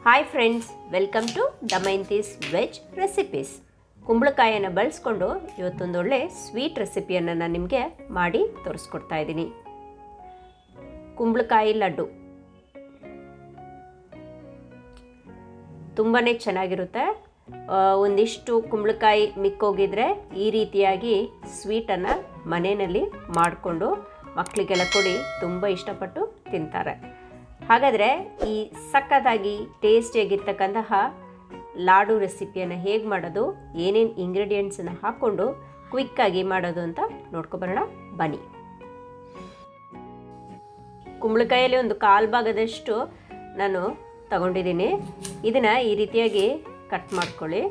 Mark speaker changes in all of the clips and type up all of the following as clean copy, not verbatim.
Speaker 1: Hi friends, welcome to Damayanti's veg recipes. ಕುಂಬಳಕಾಯಿಯನ್ನು ಬಳಸ್ಕೊಂಡು ಇವತ್ತೊಂದೊಳ್ಳೆ sweet ರೆಸಿಪಿಯನ್ನು ನಾನು ನಿಮಗೆ ಮಾಡಿ ತೋರಿಸ್ಕೊಡ್ತಾ ಇದ್ದೀನಿ. ಕುಂಬಳಕಾಯಿ ಲಡ್ಡು ತುಂಬಾ ಚೆನ್ನಾಗಿರುತ್ತೆ. ಒಂದಿಷ್ಟು ಕುಂಬಳಕಾಯಿ ಮಿಕ್ಕೋಗಿದ್ರೆ ಈ ರೀತಿಯಾಗಿ ಸ್ವೀಟನ್ನು ಮನೆಯಲ್ಲಿ ಮಾಡಿಕೊಂಡು ಮಕ್ಕಳಿಗೆಲ್ಲ ಕೊಡಿ, ತುಂಬ ಇಷ್ಟಪಟ್ಟು ತಿಂತಾರೆ. ಹಾಗಾದರೆ ಈ ಸಕ್ಕತ್ತಾಗಿ ಟೇಸ್ಟಿಯಾಗಿರ್ತಕ್ಕಂತಹ ಲಾಡು ರೆಸಿಪಿಯನ್ನು ಹೇಗೆ ಮಾಡೋದು, ಏನೇನು ಇಂಗ್ರೀಡಿಯೆಂಟ್ಸನ್ನು ಹಾಕ್ಕೊಂಡು ಕ್ವಿಕ್ಕಾಗಿ ಮಾಡೋದು ಅಂತ ನೋಡ್ಕೊಬರೋಣ ಬನ್ನಿ. ಕುಂಬಳಕಾಯಲ್ಲಿ ಒಂದು ಕಾಲು ಭಾಗದಷ್ಟು ನಾನು ತಗೊಂಡಿದ್ದೀನಿ. ಇದನ್ನು ಈ ರೀತಿಯಾಗಿ ಕಟ್ ಮಾಡ್ಕೊಳ್ಳಿ.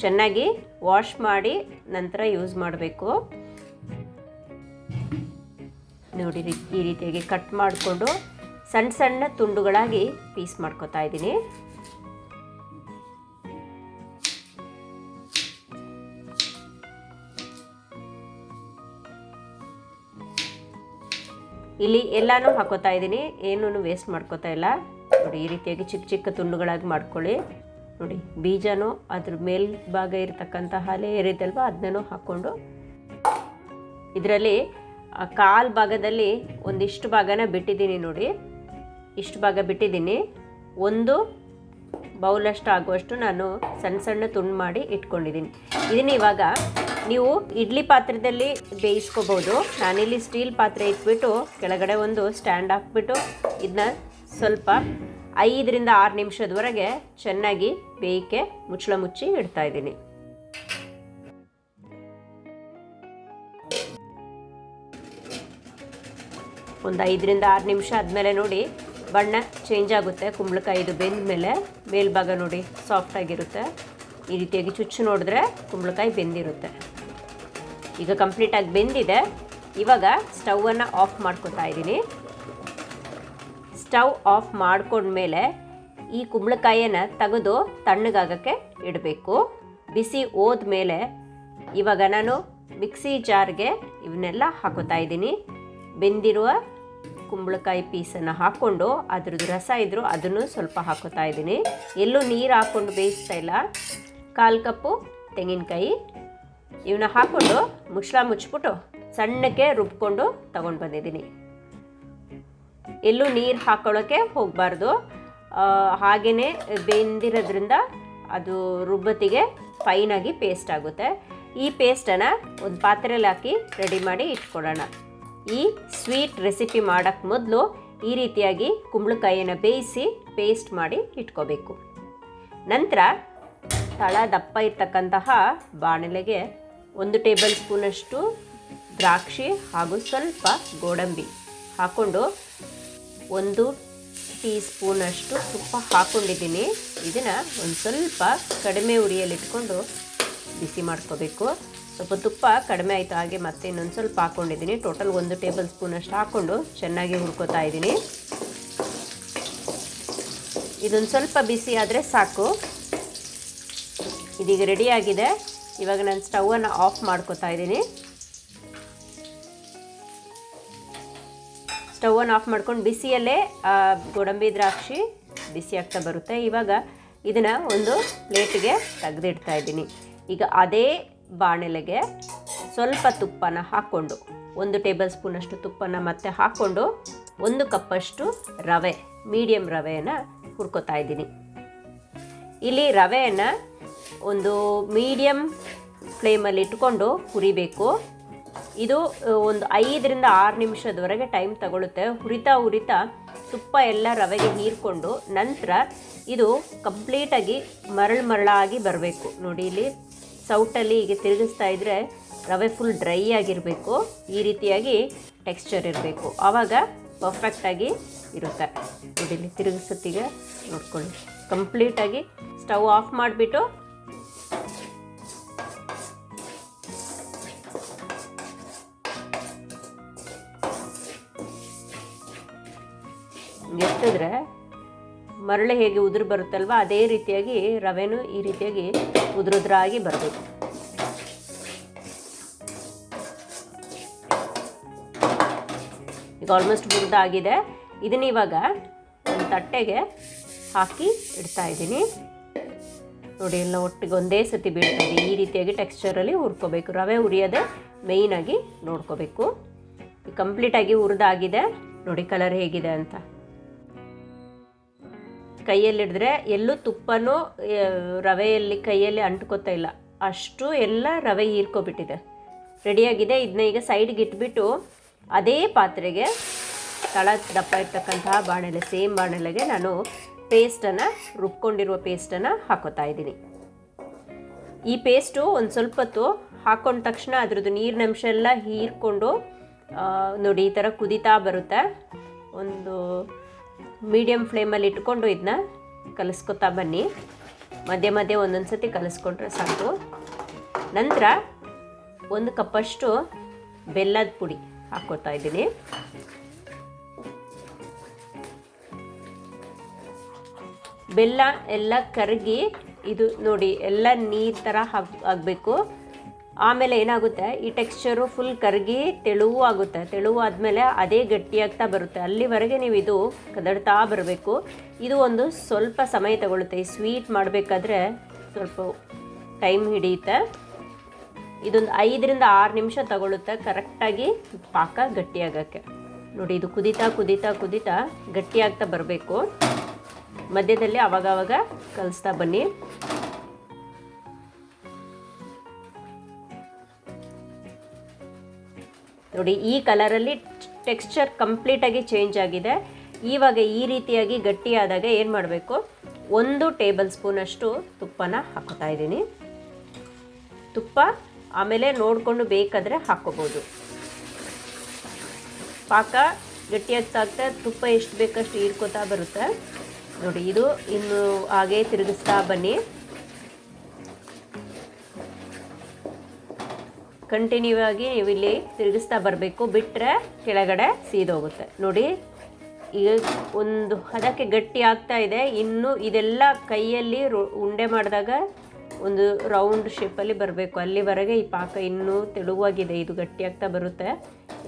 Speaker 1: ಚೆನ್ನಾಗಿ ವಾಶ್ ಮಾಡಿ ನಂತರ ಯೂಸ್ ಮಾಡಬೇಕು. ನೋಡಿ, ಈ ರೀತಿಯಾಗಿ ಕಟ್ ಮಾಡಿಕೊಂಡು ಸಣ್ಣ ಸಣ್ಣ ತುಂಡುಗಳಾಗಿ ಪೀಸ್ ಮಾಡ್ಕೊತಾ ಇದ್ದೀನಿ. ಇಲ್ಲಿ ಎಲ್ಲಾನು ಹಾಕೋತಾ ಇದ್ದೀನಿ, ಏನೂ ವೇಸ್ಟ್ ಮಾಡ್ಕೋತಾ ಇಲ್ಲ. ನೋಡಿ, ಈ ರೀತಿಯಾಗಿ ಚಿಕ್ಕ ಚಿಕ್ಕ ತುಂಡುಗಳಾಗಿ ಮಾಡ್ಕೊಳ್ಳಿ. ನೋಡಿ, ಬೀಜನೂ ಅದ್ರ ಮೇಲ್ಭಾಗ ಇರತಕ್ಕಂತಹ ಲೇಯರ್ ಇದಲ್ವ ಅದನ್ನೂ ಹಾಕ್ಕೊಂಡು ಇದರಲ್ಲಿ ಕಾಲು ಭಾಗದಲ್ಲಿ ಒಂದಿಷ್ಟು ಭಾಗನ ಬಿಟ್ಟಿದ್ದೀನಿ. ನೋಡಿ, ಇಷ್ಟು ಭಾಗ ಬಿಟ್ಟಿದ್ದೀನಿ. ಒಂದು ಬೌಲಷ್ಟು ಆಗುವಷ್ಟು ನಾನು ಸಣ್ಣ ಸಣ್ಣ ತುಂಡು ಮಾಡಿ ಇಟ್ಕೊಂಡಿದ್ದೀನಿ. ಇದನ್ನು ಇವಾಗ ನೀವು ಇಡ್ಲಿ ಪಾತ್ರದಲ್ಲಿ ಬೇಯಿಸ್ಕೋಬೋದು. ನಾನಿಲ್ಲಿ ಸ್ಟೀಲ್ ಪಾತ್ರೆ ಇಟ್ಬಿಟ್ಟು ಕೆಳಗಡೆ ಒಂದು ಸ್ಟ್ಯಾಂಡ್ ಹಾಕ್ಬಿಟ್ಟು ಇದನ್ನ ಸ್ವಲ್ಪ 5ರಿಂದ 6 ನಿಮಿಷದವರೆಗೆ ಚೆನ್ನಾಗಿ ಬೇಯಕ್ಕೆ ಮುಚ್ಚಳ ಮುಚ್ಚಿ ಇಡ್ತಾಯಿದ್ದೀನಿ. ಒಂದು 5ರಿಂದ 6 ನಿಮಿಷ ಆದಮೇಲೆ ನೋಡಿ ಬಣ್ಣ ಚೇಂಜ್ ಆಗುತ್ತೆ. ಕುಂಬಳಕಾಯಿದು ಬೆಂದ ಮೇಲೆ ಮೇಲ್ಭಾಗ ನೋಡಿ ಸಾಫ್ಟಾಗಿರುತ್ತೆ. ಈ ರೀತಿಯಾಗಿ ಚುಚ್ಚು ನೋಡಿದ್ರೆ ಕುಂಬಳಕಾಯಿ ಬೆಂದಿರುತ್ತೆ. ಈಗ ಕಂಪ್ಲೀಟಾಗಿ ಬೆಂದಿದೆ. ಇವಾಗ ಸ್ಟವನ್ನು ಆಫ್ ಮಾಡ್ಕೊತಾ ಇದ್ದೀನಿ. ಸ್ಟವ್ ಆಫ್ ಮಾಡ್ಕೊಂಡ್ಮೇಲೆ ಈ ಕುಂಬಳಕಾಯಿಯನ್ನು ತೆಗೆದು ತಣ್ಣಗಾಗಕ್ಕೆ ಇಡಬೇಕು. ಬಿಸಿ ಹೋದ್ಮೇಲೆ ಇವಾಗ ನಾನು ಮಿಕ್ಸಿ ಜಾರ್ಗೆ ಇವನ್ನೆಲ್ಲ ಹಾಕೋತಾ ಇದ್ದೀನಿ. ಬೆಂದಿರುವ ಕುಂಬಳಕಾಯಿ ಪೀಸನ್ನು ಹಾಕ್ಕೊಂಡು ಅದ್ರದ್ದು ರಸ ಇದ್ದರೂ ಅದನ್ನು ಸ್ವಲ್ಪ ಹಾಕೋತಾ ಇದ್ದೀನಿ. ಎಲ್ಲೂ ನೀರು ಹಾಕ್ಕೊಂಡು ಬೇಯಿಸ್ತಾ ಇಲ್ಲ. 1/4 ಕಪ್ಪು ತೆಂಗಿನಕಾಯಿ ಇವನ್ನ ಹಾಕ್ಕೊಂಡು ಮುಚ್ಚಳ ಮುಚ್ಚಿಬಿಟ್ಟು ಸಣ್ಣಕ್ಕೆ ರುಬ್ಕೊಂಡು ತಗೊಂಡು ಬಂದಿದ್ದೀನಿ. ಎಲ್ಲೂ ನೀರು ಹಾಕೊಳ್ಳೋಕ್ಕೆ ಹೋಗಬಾರ್ದು. ಹಾಗೆಯೇ ಬೆಂದಿರೋದ್ರಿಂದ ಅದು ರುಬ್ಬತ್ತಿಗೆ ಫೈನಾಗಿ ಪೇಸ್ಟ್ ಆಗುತ್ತೆ. ಈ ಪೇಸ್ಟನ್ನು ಒಂದು ಪಾತ್ರೆಯಲ್ಲಿ ಹಾಕಿ ರೆಡಿ ಮಾಡಿ ಇಟ್ಕೊಳ್ಳೋಣ. ಈ ಸ್ವೀಟ್ ರೆಸಿಪಿ ಮಾಡೋಕ್ಕೆ ಮೊದಲು ಈ ರೀತಿಯಾಗಿ ಕುಂಬಳಕಾಯಿಯನ್ನು ಬೇಯಿಸಿ ಪೇಸ್ಟ್ ಮಾಡಿ ಇಟ್ಕೋಬೇಕು. ನಂತರ ತಳ ದಪ್ಪ ಇರ್ತಕ್ಕಂತಹ ಬಾಣಲೆಗೆ 1 ಟೇಬಲ್ ಸ್ಪೂನಷ್ಟು ದ್ರಾಕ್ಷಿ ಹಾಗೂ ಸ್ವಲ್ಪ ಗೋಡಂಬಿ ಹಾಕ್ಕೊಂಡು 1 ಟೀ ಸ್ಪೂನಷ್ಟು ತುಪ್ಪ ಹಾಕ್ಕೊಂಡಿದ್ದೀನಿ. ಇದನ್ನು ಒಂದು ಸ್ವಲ್ಪ ಕಡಿಮೆ ಉರಿಯಲ್ಲಿಟ್ಕೊಂಡು ಬಿಸಿ ಮಾಡ್ಕೋಬೇಕು. ಸ್ವಲ್ಪ ತುಪ್ಪ ಕಡಿಮೆ ಆಯಿತು, ಹಾಗೆ ಮತ್ತೆ ಇನ್ನೊಂದು ಸ್ವಲ್ಪ ಹಾಕ್ಕೊಂಡಿದ್ದೀನಿ. ಟೋಟಲ್ 1 ಟೇಬಲ್ ಸ್ಪೂನಷ್ಟು ಹಾಕ್ಕೊಂಡು ಚೆನ್ನಾಗಿ ಹುರ್ಕೋತಾ ಇದ್ದೀನಿ. ಇದೊಂದು ಸ್ವಲ್ಪ ಬಿಸಿ ಆದರೆ ಸಾಕು. ಇದೀಗ ರೆಡಿಯಾಗಿದೆ. ಇವಾಗ ನಾನು ಸ್ಟವನ್ನು ಆಫ್ ಮಾಡ್ಕೋತಾ ಇದ್ದೀನಿ. ಸ್ಟವನ್ನು ಆಫ್ ಮಾಡ್ಕೊಂಡು ಬಿಸಿಯಲ್ಲೇ ಗೋಡಂಬಿ ದ್ರಾಕ್ಷಿ ಬಿಸಿ ಆಗ್ತಾ ಬರುತ್ತೆ. ಇವಾಗ ಇದನ್ನು ಒಂದು ಪ್ಲೇಟಿಗೆ ತೆಗೆದಿಡ್ತಾ ಇದ್ದೀನಿ. ಈಗ ಅದೇ ಬಾಣಲೆಗೆ ಸ್ವಲ್ಪ ತುಪ್ಪನ ಹಾಕ್ಕೊಂಡು 1 ಟೇಬಲ್ ಸ್ಪೂನಷ್ಟು ತುಪ್ಪನ ಮತ್ತೆ ಹಾಕ್ಕೊಂಡು 1 ಕಪ್ಪಷ್ಟು ರವೆ, ಮೀಡಿಯಮ್ ರವೆಯನ್ನು ಹುರ್ಕೋತಾ ಇದ್ದೀನಿ. ಇಲ್ಲಿ ರವೆಯನ್ನು ಒಂದು ಮೀಡಿಯಮ್ ಫ್ಲೇಮಲ್ಲಿ ಇಟ್ಕೊಂಡು ಹುರಿಬೇಕು. ಇದು ಒಂದು 5ರಿಂದ 6 ನಿಮಿಷದವರೆಗೆ ಟೈಮ್ ತಗೊಳುತ್ತೆ. ಹುರಿತಾ ತುಪ್ಪ ಎಲ್ಲ ರವೆಗೆ ಹೀರ್ಕೊಂಡು ನಂತರ ಇದು ಕಂಪ್ಲೀಟಾಗಿ ಮರಳಾಗಿ ಬರಬೇಕು. ನೋಡಿ, ಇಲ್ಲಿ ಸೌಟಲ್ಲಿ ಹೀಗೆ ತಿರುಗಿಸ್ತಾ ಇದ್ದರೆ ರವೆ ಫುಲ್ ಡ್ರೈ ಆಗಿರಬೇಕು. ಈ ರೀತಿಯಾಗಿ ಟೆಕ್ಸ್ಚರ್ ಇರಬೇಕು. ಆವಾಗ ಪರ್ಫೆಕ್ಟಾಗಿ ಇರುತ್ತೆ. ನೋಡಿ, ಇಲ್ಲಿ ತಿರುಗಿಸತ್ತಿಗೆ ನೋಡ್ಕೊಳ್ಳಿ. ಕಂಪ್ಲೀಟಾಗಿ ಸ್ಟವ್ ಆಫ್ ಮಾಡಿಬಿಟ್ಟು ಎತ್ತಿದ್ರೆ ಮರಳೆ ಹೇಗೆ ಉದುರು ಬರುತ್ತಲ್ವ ಅದೇ ರೀತಿಯಾಗಿ ರವೆನೂ ಈ ರೀತಿಯಾಗಿ ಉದುರುದ್ರಾಗಿ ಬರಬೇಕು. ಈಗ ಆಲ್ಮೋಸ್ಟ್ ಹುರಿದಾಗಿದೆ. ಇದನ್ನ ಇವಾಗ ಒಂದು ತಟ್ಟೆಗೆ ಹಾಕಿ ಇಡ್ತಾ ಇದ್ದೀನಿ. ನೋಡಿ ಎಲ್ಲ ಒಟ್ಟಿಗೆ ಒಂದೇ ಸತಿ ಬೀಳ್ತಾ ಇದೆ. ಈ ರೀತಿಯಾಗಿ ಟೆಕ್ಸ್ಚರಲ್ಲಿ ಹುರ್ಕೋಬೇಕು. ರವೆ ಹುರಿಯೋದೇ ಮೇಯ್ನಾಗಿ ನೋಡ್ಕೋಬೇಕು. ಕಂಪ್ಲೀಟಾಗಿ ಹುರಿದಾಗಿದೆ. ನೋಡಿ ಕಲರ್ ಹೇಗಿದೆ ಅಂತ. ಕೈಯಲ್ಲಿ ಹಿಡಿದ್ರೆ ಎಲ್ಲೂ ತುಪ್ಪನೂ ರವೆಯಲ್ಲಿ ಕೈಯಲ್ಲಿ ಅಂಟ್ಕೋತಾ ಇಲ್ಲ, ಅಷ್ಟು ಎಲ್ಲ ರವೆ ಹೀರ್ಕೊಬಿಟ್ಟಿದೆ. ರೆಡಿಯಾಗಿದೆ. ಇದನ್ನ ಈಗ ಸೈಡ್ಗೆ ಇಟ್ಬಿಟ್ಟು ಅದೇ ಪಾತ್ರೆಗೆ ತಳ ದಪ್ಪ ಇರ್ತಕ್ಕಂತಹ ಬಾಣಲೆ, ಸೇಮ್ ಬಾಣಲೆಗೆ ನಾನು ಪೇಸ್ಟನ್ನು, ರುಬ್ಕೊಂಡಿರುವ ಪೇಸ್ಟನ್ನು ಹಾಕೋತಾ ಇದ್ದೀನಿ. ಈ ಪೇಸ್ಟು ಒಂದು ಸ್ವಲ್ಪ ಹೊತ್ತು ಹಾಕೊಂಡ ತಕ್ಷಣ ಅದ್ರದ್ದು ನೀರಿನಂಶ ಎಲ್ಲ ಹೀರ್ಕೊಂಡು ನೋಡಿ ಈ ಥರ ಕುದೀತಾ ಬರುತ್ತೆ. ಒಂದು ಮೀಡಿಯಮ್ ಫ್ಲೇಮಲ್ಲಿ ಇಟ್ಕೊಂಡು ಇದನ್ನ ಕಲಿಸ್ಕೊತಾ ಬನ್ನಿ. ಮಧ್ಯೆ ಮಧ್ಯೆ ಒಂದೊಂದು ಸತಿ ಕಲಿಸ್ಕೊಂಡ್ರೆ ಸಾಕು. ನಂತರ 1 ಕಪ್ಪಷ್ಟು ಬೆಲ್ಲದ ಪುಡಿ ಹಾಕ್ಕೊತಾ ಇದ್ದೀನಿ. ಬೆಲ್ಲ ಎಲ್ಲ ಕರಗಿ ಇದು ನೋಡಿ ಎಲ್ಲ ನೀರು ಥರ ಆಗಬೇಕು. ಆಮೇಲೆ ಏನಾಗುತ್ತೆ, ಈ ಟೆಕ್ಸ್ಚರು ಫುಲ್ ಕರಗಿ ತೆಳುವು ಆಗುತ್ತೆ. ತೆಳುವು ಆದಮೇಲೆ ಅದೇ ಗಟ್ಟಿಯಾಗ್ತಾ ಬರುತ್ತೆ. ಅಲ್ಲಿವರೆಗೆ ನೀವು ಇದು ಕದಡ್ತಾ ಬರಬೇಕು. ಇದು ಒಂದು ಸ್ವಲ್ಪ ಸಮಯ ತಗೊಳ್ಳುತ್ತೆ. ಈ ಸ್ವೀಟ್ ಮಾಡಬೇಕಾದ್ರೆ ಸ್ವಲ್ಪ ಟೈಮ್ ಹಿಡಿಯುತ್ತೆ. ಇದೊಂದು 5ರಿಂದ 6 ನಿಮಿಷ ತಗೊಳ್ಳುತ್ತೆ ಕರೆಕ್ಟಾಗಿ ಪಾಕ ಗಟ್ಟಿಯಾಗೋಕ್ಕೆ. ನೋಡಿ ಇದು ಕುದೀತಾ ಕುದೀತಾ ಕುದೀತಾ ಗಟ್ಟಿಯಾಗ್ತಾ ಬರಬೇಕು. ಮಧ್ಯದಲ್ಲಿ ಆವಾಗವಾಗ ಕಲಿಸ್ತಾ ಬನ್ನಿ. ನೋಡಿ ಈ ಕಲರಲ್ಲಿ ಟೆಕ್ಸ್ಚರ್ ಕಂಪ್ಲೀಟಾಗಿ ಚೇಂಜ್ ಆಗಿದೆ. ಇವಾಗ ಈ ರೀತಿಯಾಗಿ ಗಟ್ಟಿಯಾದಾಗ ಏನು ಮಾಡಬೇಕು, 1 ಟೇಬಲ್ ಸ್ಪೂನಷ್ಟು ತುಪ್ಪನ ಹಾಕೋತಾ ಇದ್ದೀನಿ. ತುಪ್ಪ ಆಮೇಲೆ ನೋಡಿಕೊಂಡು ಬೇಕಾದರೆ ಹಾಕ್ಕೋಬೋದು. ಪಾಕ ಗಟ್ಟಿಯಾಗ್ತಾ ತುಪ್ಪ ಎಷ್ಟು ಬೇಕಷ್ಟು ಹೀರ್ಕೋತಾ ಬರುತ್ತೆ. ನೋಡಿ ಇದು ಇನ್ನು ಹಾಗೆ ತಿರುಗಿಸ್ತಾ ಬನ್ನಿ. ಕಂಟಿನ್ಯೂ ಆಗಿ ನೀವು ಇಲ್ಲಿ ತಿರುಗಿಸ್ತಾ ಬರಬೇಕು, ಬಿಟ್ಟರೆ ಕೆಳಗಡೆ ಸೀದೋಗುತ್ತೆ. ನೋಡಿ ಈಗ ಒಂದು ಹದಕ್ಕೆ ಗಟ್ಟಿ ಆಗ್ತಾ ಇದೆ. ಇನ್ನು ಇದೆಲ್ಲ ಕೈಯಲ್ಲಿ ಉಂಡೆ ಮಾಡಿದಾಗ ಒಂದು ರೌಂಡ್ ಶೇಪಲ್ಲಿ ಬರಬೇಕು. ಅಲ್ಲಿವರೆಗೆ ಈ ಪಾಕ ಇನ್ನೂ ತೆಳುವಾಗಿದೆ. ಇದು ಗಟ್ಟಿಯಾಗ್ತಾ ಬರುತ್ತೆ,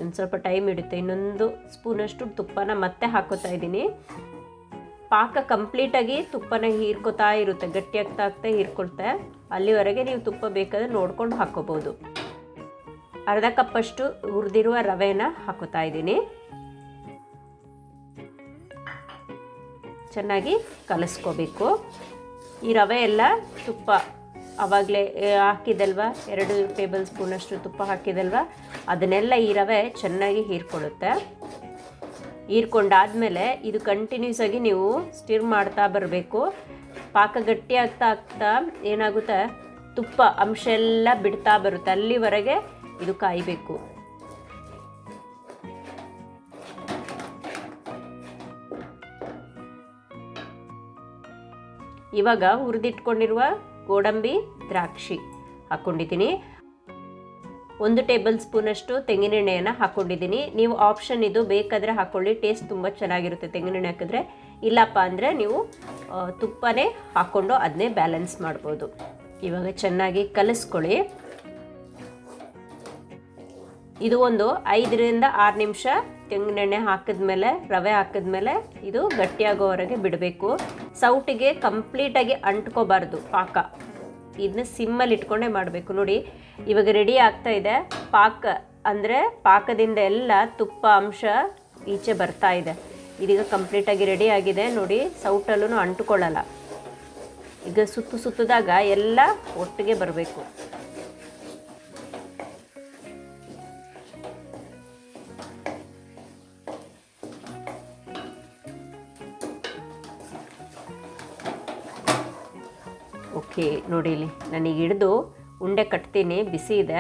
Speaker 1: ಒಂದು ಸ್ವಲ್ಪ ಟೈಮ್ ಹಿಡಿಯುತ್ತೆ. ಇನ್ನೊಂದು ಸ್ಪೂನಷ್ಟು ತುಪ್ಪನ ಮತ್ತೆ ಹಾಕೋತಾ ಇದ್ದೀನಿ. ಪಾಕ ಕಂಪ್ಲೀಟಾಗಿ ತುಪ್ಪನ ಹೀರ್ಕೋತಾ ಇರುತ್ತೆ, ಗಟ್ಟಿಯಾಗ್ತಾ ಹೀರ್ಕೊಳ್ತೆ. ಅಲ್ಲಿವರೆಗೆ ನೀವು ತುಪ್ಪ ಬೇಕಾದರೆ ನೋಡ್ಕೊಂಡು ಹಾಕ್ಕೋಬೋದು. ಅರ್ಧ ಕಪ್ಪಷ್ಟು ಹುರಿದಿರುವ ರವೆನ ಹಾಕೋತಾ ಇದ್ದೀನಿ. ಚೆನ್ನಾಗಿ ಕಲಿಸ್ಕೋಬೇಕು. ಈ ರವೆ ಎಲ್ಲ ತುಪ್ಪ ಆವಾಗಲೇ ಹಾಕಿದಲ್ವ, 2 ಟೇಬಲ್ ಸ್ಪೂನಷ್ಟು ತುಪ್ಪ ಹಾಕಿದಲ್ವ, ಅದನ್ನೆಲ್ಲ ಈ ರವೆ ಚೆನ್ನಾಗಿ ಹೀರ್ಕೊಳ್ಳುತ್ತೆ. ಹೀರ್ಕೊಂಡಾದಮೇಲೆ ಇದು ಕಂಟಿನ್ಯೂಸ್ ಆಗಿ ನೀವು ಸ್ಟಿರ್ ಮಾಡ್ತಾ ಬರಬೇಕು. ಪಾಕ ಗಟ್ಟಿ ಆಗ್ತಾ ಏನಾಗುತ್ತೆ, ತುಪ್ಪ ಅಂಶ ಎಲ್ಲ ಬಿಡ್ತಾ ಬರುತ್ತೆ. ಅಲ್ಲಿವರೆಗೆ ಇದು ಕಾಯಬೇಕು. ಇವಾಗ ಹುರಿದಿಟ್ಕೊಂಡಿರುವ ಗೋಡಂಬಿ ದ್ರಾಕ್ಷಿ ಹಾಕ್ಕೊಂಡಿದ್ದೀನಿ. 1 ಟೇಬಲ್ ಸ್ಪೂನಷ್ಟು ತೆಂಗಿನೆಣ್ಣೆಯನ್ನು ಹಾಕ್ಕೊಂಡಿದ್ದೀನಿ. ನೀವು ಆಪ್ಷನ್ ಇದು, ಬೇಕಾದರೆ ಹಾಕ್ಕೊಳ್ಳಿ, ಟೇಸ್ಟ್ ತುಂಬ ಚೆನ್ನಾಗಿರುತ್ತೆ ತೆಂಗಿನೆಣ್ಣೆ ಹಾಕಿದ್ರೆ. ಇಲ್ಲಪ್ಪ ಅಂದರೆ ನೀವು ತುಪ್ಪನೇ ಹಾಕ್ಕೊಂಡು ಅದನ್ನೇ ಬ್ಯಾಲೆನ್ಸ್ ಮಾಡ್ಬೋದು. ಇವಾಗ ಚೆನ್ನಾಗಿ ಕಲಿಸ್ಕೊಳ್ಳಿ. ಇದು ಒಂದು 5ರಿಂದ 6 ನಿಮಿಷ ತೆಂಗಿನೆಣ್ಣೆ ಹಾಕಿದ್ಮೇಲೆ, ರವೆ ಹಾಕಿದ್ಮೇಲೆ ಇದು ಗಟ್ಟಿಯಾಗೋವರೆಗೆ ಬಿಡಬೇಕು. ಸೌಟಿಗೆ ಕಂಪ್ಲೀಟಾಗಿ ಅಂಟ್ಕೋಬಾರ್ದು ಪಾಕ. ಇದನ್ನ ಸಿಮ್ಮಲ್ಲಿ ಇಟ್ಕೊಂಡೇ ಮಾಡಬೇಕು. ನೋಡಿ ಇವಾಗ ರೆಡಿ ಆಗ್ತಾ ಇದೆ. ಪಾಕ ಅಂದರೆ ಪಾಕದಿಂದ ಎಲ್ಲ ತುಪ್ಪ ಅಂಶ ಈಚೆ ಬರ್ತಾ ಇದೆ. ಇದೀಗ ಕಂಪ್ಲೀಟಾಗಿ ರೆಡಿ ಆಗಿದೆ. ನೋಡಿ ಸೌಟಲ್ಲೂ ಅಂಟುಕೊಳ್ಳಲ್ಲ. ಈಗ ಸುತ್ತಿದಾಗ ಎಲ್ಲ ಒಟ್ಟಿಗೆ ಬರಬೇಕು. ಓಕೆ, ನೋಡಿ ಇಲ್ಲಿ ನನಗೆ ಹಿಡಿದು ಉಂಡೆ ಕಟ್ತೀನಿ. ಬಿಸಿ ಇದೆ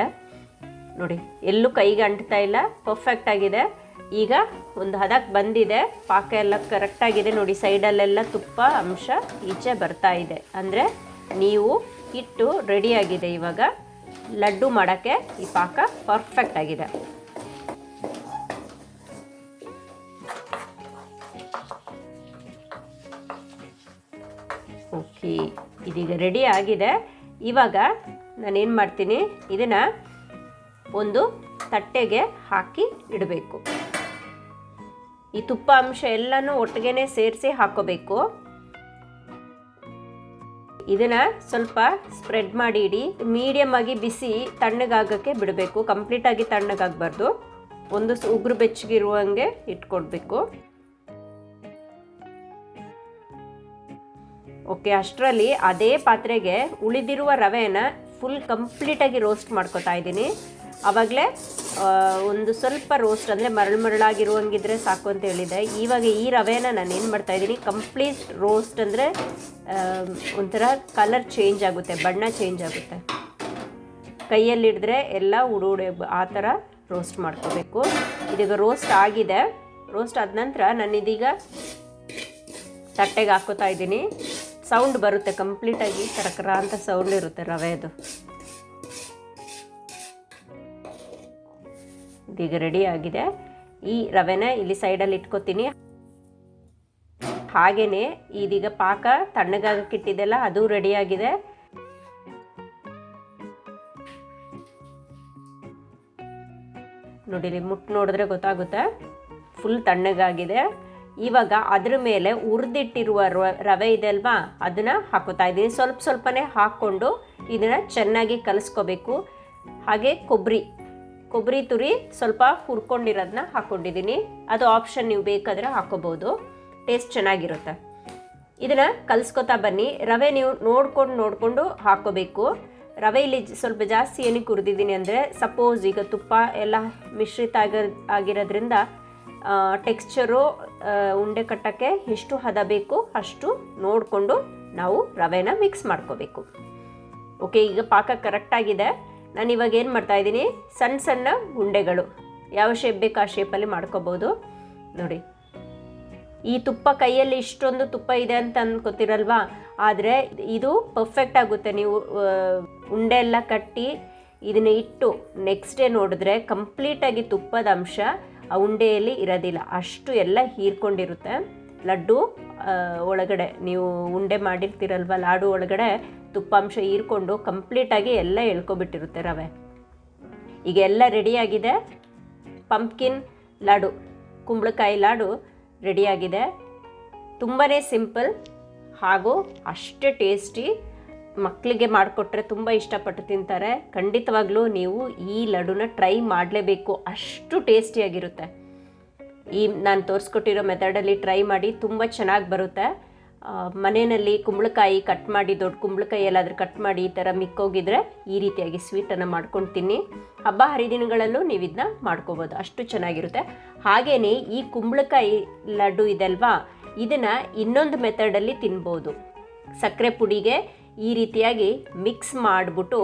Speaker 1: ನೋಡಿ, ಎಲ್ಲೂ ಕೈಗೆ ಅಂಟ್ತಾ ಇಲ್ಲ, ಪರ್ಫೆಕ್ಟ್ ಆಗಿದೆ. ಈಗ ಒಂದು ಹದಕ್ಕೆ ಬಂದಿದೆ, ಪಾಕ ಎಲ್ಲ ಕರೆಕ್ಟಾಗಿದೆ. ನೋಡಿ ಸೈಡಲ್ಲೆಲ್ಲ ತುಪ್ಪ ಅಂಶ ಈಚೆ ಬರ್ತಾ ಇದೆ, ಅಂದರೆ ನೀವು ಹಿಟ್ಟು ರೆಡಿಯಾಗಿದೆ. ಇವಾಗ ಲಡ್ಡು ಮಾಡೋಕ್ಕೆ ಈ ಪಾಕ ಪರ್ಫೆಕ್ಟ್ ಆಗಿದೆ. ಓಕೆ, ಇದೀಗ ರೆಡಿ ಆಗಿದೆ. ಇವಾಗ ನಾನೇನು ಮಾಡ್ತೀನಿ, ಇದನ್ನು ಒಂದು ತಟ್ಟೆಗೆ ಹಾಕಿ ಇಡಬೇಕು. ಈ ತುಪ್ಪ ಅಂಶ ಎಲ್ಲನೂ ಒಟ್ಟಿಗೆ ಸೇರಿಸಿ ಹಾಕೋಬೇಕು. ಇದನ್ನು ಸ್ವಲ್ಪ ಸ್ಪ್ರೆಡ್ ಮಾಡಿ ಇಡಿ. ಮೀಡಿಯಮ್ ಆಗಿ ಬಿಸಿ ತಣ್ಣಗಾಗಕ್ಕೆ ಬಿಡಬೇಕು, ಕಂಪ್ಲೀಟಾಗಿ ತಣ್ಣಗಾಗಬಾರ್ದು. ಒಂದು ಉಗುರು ಬೆಚ್ಚಗಿರುವಂಗೆ ಇಟ್ಕೊಡ್ಬೇಕು. ಓಕೆ, ಅಷ್ಟರಲ್ಲಿ ಅದೇ ಪಾತ್ರೆಗೆ ಉಳಿದಿರುವ ರವೆನ ಫುಲ್ ಕಂಪ್ಲೀಟಾಗಿ ರೋಸ್ಟ್ ಮಾಡ್ಕೊತಾ ಇದ್ದೀನಿ. ಆವಾಗಲೇ ಒಂದು ಸ್ವಲ್ಪ ರೋಸ್ಟ್ ಅಂದರೆ ಮರಳಾಗಿರುವಂಗಿದ್ರೆ ಸಾಕು ಅಂತ ಹೇಳಿದೆ. ಇವಾಗ ಈ ರವೆನ ನಾನು ಏನು ಮಾಡ್ತಾಯಿದ್ದೀನಿ, ಕಂಪ್ಲೀಟ್ ರೋಸ್ಟ್ ಅಂದರೆ ಒಂಥರ ಕಲರ್ ಚೇಂಜ್ ಆಗುತ್ತೆ, ಬಣ್ಣ ಚೇಂಜ್ ಆಗುತ್ತೆ. ಕೈಯಲ್ಲಿ ಹಿಡಿದ್ರೆ ಎಲ್ಲ ಉಡುಡೆ ಆ ಥರ ರೋಸ್ಟ್ ಮಾಡ್ಕೋಬೇಕು. ಇದೀಗ ರೋಸ್ಟ್ ಆಗಿದೆ. ರೋಸ್ಟ್ ಆದ ನಂತರ ನಾನು ಇದೀಗ ತಟ್ಟೆಗೆ ಹಾಕೋತಾ ಇದ್ದೀನಿ. ಸೌಂಡ್ ಬರುತ್ತೆ, ಕಂಪ್ಲೀಟಾಗಿ ಕರಕರ ಅಂತ ಸೌಂಡ್ ಇರುತ್ತೆ ರವೆದು. ಇದೀಗ ರೆಡಿ ಆಗಿದೆ. ಈ ರವೆನ ಇಲ್ಲಿ ಸೈಡಲ್ಲಿ ಇಟ್ಕೋತೀನಿ. ಹಾಗೆಯೇ ಇದೀಗ ಪಾಕ ತಣ್ಣಗಾಗಕ್ಕಿಟ್ಟಿದ್ದೆಲ್ಲ ಅದು ರೆಡಿಯಾಗಿದೆ. ನೋಡಿರಿ, ಮುಟ್ಟು ನೋಡಿದ್ರೆ ಗೊತ್ತಾಗುತ್ತೆ ಫುಲ್ ತಣ್ಣಗಾಗಿದೆ. ಇವಾಗ ಅದ್ರ ಮೇಲೆ ಹುರಿದಿಟ್ಟಿರುವ ರವೆ ಇದೆ ಅಲ್ವಾ, ಅದನ್ನು ಹಾಕೋತಾ ಇದ್ದೀನಿ. ಸ್ವಲ್ಪ ಸ್ವಲ್ಪನೇ ಹಾಕ್ಕೊಂಡು ಇದನ್ನು ಚೆನ್ನಾಗಿ ಕಲಿಸ್ಕೋಬೇಕು. ಹಾಗೆ ಕೊಬ್ಬರಿ ತುರಿ ಸ್ವಲ್ಪ ಹುರ್ಕೊಂಡಿರೋದನ್ನ ಹಾಕ್ಕೊಂಡಿದ್ದೀನಿ. ಅದು ಆಪ್ಷನ್, ನೀವು ಬೇಕಾದರೆ ಹಾಕೋಬೋದು, ಟೇಸ್ಟ್ ಚೆನ್ನಾಗಿರುತ್ತೆ. ಇದನ್ನು ಕಲಿಸ್ಕೊತಾ ಬನ್ನಿ. ರವೆ ನೀವು ನೋಡಿಕೊಂಡು ಹಾಕೋಬೇಕು. ರವೆ ಇಲ್ಲಿ ಸ್ವಲ್ಪ ಜಾಸ್ತಿ ಏನಕ್ಕೆ ಹುರಿದಿದ್ದೀನಿ ಅಂದರೆ, ಸಪೋಸ್ ಈಗ ತುಪ್ಪ ಎಲ್ಲ ಮಿಶ್ರಿತ ಆಗಿರೋದ್ರಿಂದ ಟೆಕ್ಸ್ಚರು ಉಂಡೆ ಕಟ್ಟೋಕ್ಕೆ ಎಷ್ಟು ಹದ ಬೇಕು ಅಷ್ಟು ನೋಡಿಕೊಂಡು ನಾವು ರವೆನ ಮಿಕ್ಸ್ ಮಾಡ್ಕೋಬೇಕು. ಓಕೆ, ಈಗ ಪಾಕ ಕರೆಕ್ಟಾಗಿದೆ. ನಾನು ಇವಾಗ ಏನು ಮಾಡ್ತಾಯಿದ್ದೀನಿ, ಸಣ್ಣ ಸಣ್ಣ ಉಂಡೆಗಳು ಯಾವ ಶೇಪ್ ಬೇಕು ಆ ಶೇಪಲ್ಲಿ ಮಾಡ್ಕೋಬೋದು. ನೋಡಿ, ಈ ತುಪ್ಪ ಕೈಯಲ್ಲಿ ಇಷ್ಟೊಂದು ತುಪ್ಪ ಇದೆ ಅಂತ ಅಂದ್ಕೋತಿರಲ್ವಾ, ಆದರೆ ಇದು ಪರ್ಫೆಕ್ಟ್ ಆಗುತ್ತೆ. ನೀವು ಉಂಡೆ ಎಲ್ಲ ಕಟ್ಟಿ ಇದನ್ನು ಇಟ್ಟು ನೆಕ್ಸ್ಟ್ ಡೇ ನೋಡಿದ್ರೆ ಕಂಪ್ಲೀಟಾಗಿ ತುಪ್ಪದ ಅಂಶ ಆ ಉಂಡೆಯಲ್ಲಿ ಇರೋದಿಲ್ಲ, ಅಷ್ಟು ಎಲ್ಲ ಹೀರ್ಕೊಂಡಿರುತ್ತೆ. ಲಡ್ಡು ಒಳಗಡೆ ನೀವು ಉಂಡೆ ಮಾಡಿರ್ತೀರಲ್ವ, ಲಾಡು ಒಳಗಡೆ ತುಪ್ಪಾಂಶ ಹೀರ್ಕೊಂಡು ಕಂಪ್ಲೀಟಾಗಿ ಎಲ್ಲ ಎಳ್ಕೊಬಿಟ್ಟಿರುತ್ತೆ ರವೆ. ಈಗ ಎಲ್ಲ ರೆಡಿಯಾಗಿದೆ. ಪಂಪ್ಕಿನ್ ಲಾಡು, ಕುಂಬಳಕಾಯಿ ಲಾಡು ರೆಡಿಯಾಗಿದೆ. ತುಂಬಾ ಸಿಂಪಲ್ ಹಾಗೂ ಅಷ್ಟೇ ಟೇಸ್ಟಿ. ಮಕ್ಕಳಿಗೆ ಮಾಡಿಕೊಟ್ರೆ ತುಂಬ ಇಷ್ಟಪಟ್ಟು ತಿಂತಾರೆ. ಖಂಡಿತವಾಗ್ಲೂ ನೀವು ಈ ಲಡ್ಡುನ ಟ್ರೈ ಮಾಡಲೇಬೇಕು, ಅಷ್ಟು ಟೇಸ್ಟಿಯಾಗಿರುತ್ತೆ. ಈ ನಾನು ತೋರಿಸ್ಕೊಟ್ಟಿರೋ ಮೆಥಡಲ್ಲಿ ಟ್ರೈ ಮಾಡಿ, ತುಂಬ ಚೆನ್ನಾಗಿ ಬರುತ್ತೆ. ಮನೆಯಲ್ಲಿ ಕುಂಬಳಕಾಯಿ ಕಟ್ ಮಾಡಿ, ದೊಡ್ಡ ಕುಂಬಳಕಾಯಿ ಎಲ್ಲಾದರೂ ಕಟ್ ಮಾಡಿ ಈ ಥರ ಮಿಕ್ಕೋಗಿದ್ರೆ ಈ ರೀತಿಯಾಗಿ ಸ್ವೀಟನ್ನು ಮಾಡ್ಕೊಂಡು ತಿನ್ನಿ. ಹಬ್ಬ ಹರಿದಿನಗಳಲ್ಲೂ ನೀವು ಇದನ್ನ ಮಾಡ್ಕೋಬೋದು, ಅಷ್ಟು ಚೆನ್ನಾಗಿರುತ್ತೆ. ಹಾಗೆಯೇ ಈ ಕುಂಬಳಕಾಯಿ ಲಡ್ಡು ಇದಲ್ವಾ, ಇದನ್ನು ಇನ್ನೊಂದು ಮೆಥಡಲ್ಲಿ ತಿನ್ಬೋದು. ಸಕ್ಕರೆ ಪುಡಿಗೆ ಈ ರೀತಿಯಾಗಿ ಮಿಕ್ಸ್ ಮಾಡಿಬಿಟ್ಟು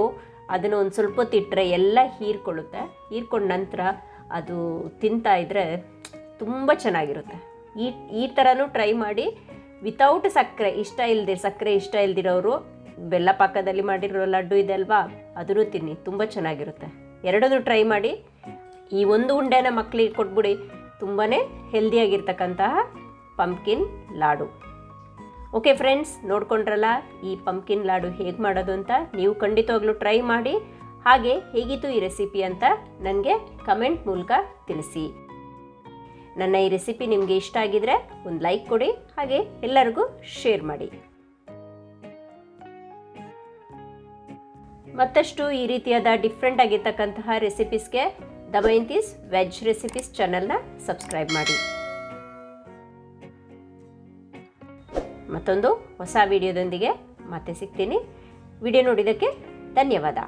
Speaker 1: ಅದನ್ನು ಒಂದು ಸ್ವಲ್ಪ ಹೊತ್ತಿಟ್ಟರೆ ಎಲ್ಲ ಹೀರ್ಕೊಳ್ಳುತ್ತೆ. ಹೀರ್ಕೊಂಡ ನಂತರ ಅದು ತಿಂತಾ ಇದ್ದರೆ ತುಂಬ ಚೆನ್ನಾಗಿರುತ್ತೆ. ಈ ಥರನೂ ಟ್ರೈ ಮಾಡಿ. ವಿತೌಟ್ ಸಕ್ಕರೆ ಇಷ್ಟ ಇಲ್ದಿರೋರು ಬೆಲ್ಲ ಪಾಕದಲ್ಲಿ ಮಾಡಿರೋ ಲಡ್ಡು ಇದೆ ಅಲ್ವಾ, ಅದನ್ನು ತಿನ್ನಿ, ತುಂಬ ಚೆನ್ನಾಗಿರುತ್ತೆ. ಎರಡನ್ನೂ ಟ್ರೈ ಮಾಡಿ. ಈ ಒಂದು ಉಂಡೆನ ಮಕ್ಕಳಿಗೆ ಕೊಟ್ಬಿಡಿ, ತುಂಬಾ ಹೆಲ್ದಿಯಾಗಿರ್ತಕ್ಕಂತಹ ಪಂಪ್ಕಿನ್ ಲಾಡು. ಓಕೆ ಫ್ರೆಂಡ್ಸ್, ನೋಡ್ಕೊಂಡ್ರಲ್ಲ ಈ ಪಂಪ್ಕಿನ್ ಲಾಡು ಹೇಗೆ ಮಾಡೋದು ಅಂತ. ನೀವು ಖಂಡಿತವಾಗ್ಲೂ ಟ್ರೈ ಮಾಡಿ. ಹಾಗೆ ಹೇಗಿತ್ತು ಈ ರೆಸಿಪಿ ಅಂತ ನನಗೆ ಕಮೆಂಟ್ ಮೂಲಕ ತಿಳಿಸಿ. ನನ್ನ ಈ ರೆಸಿಪಿ ನಿಮಗೆ ಇಷ್ಟ ಆಗಿದ್ರೆ ಒಂದು ಲೈಕ್ ಕೊಡಿ, ಹಾಗೆ ಎಲ್ಲರಿಗೂ ಶೇರ್ ಮಾಡಿ. ಮತ್ತಷ್ಟು ಈ ರೀತಿಯಾದ ಡಿಫ್ರೆಂಟ್ ಆಗಿರ್ತಕ್ಕಂತಹ ರೆಸಿಪೀಸ್ಗೆ ದಮಯಂತೀಸ್ ವೆಜ್ ರೆಸಿಪೀಸ್ ಚಾನಲ್ನ ಸಬ್ಸ್ಕ್ರೈಬ್ ಮಾಡಿ. ಮತ್ತೊಂದು ಹೊಸ ವಿಡಿಯೋದೊಂದಿಗೆ ಮತ್ತೆ ಸಿಗ್ತೀನಿ. ವಿಡಿಯೋ ನೋಡಿದ್ದಕ್ಕೆ ಧನ್ಯವಾದ.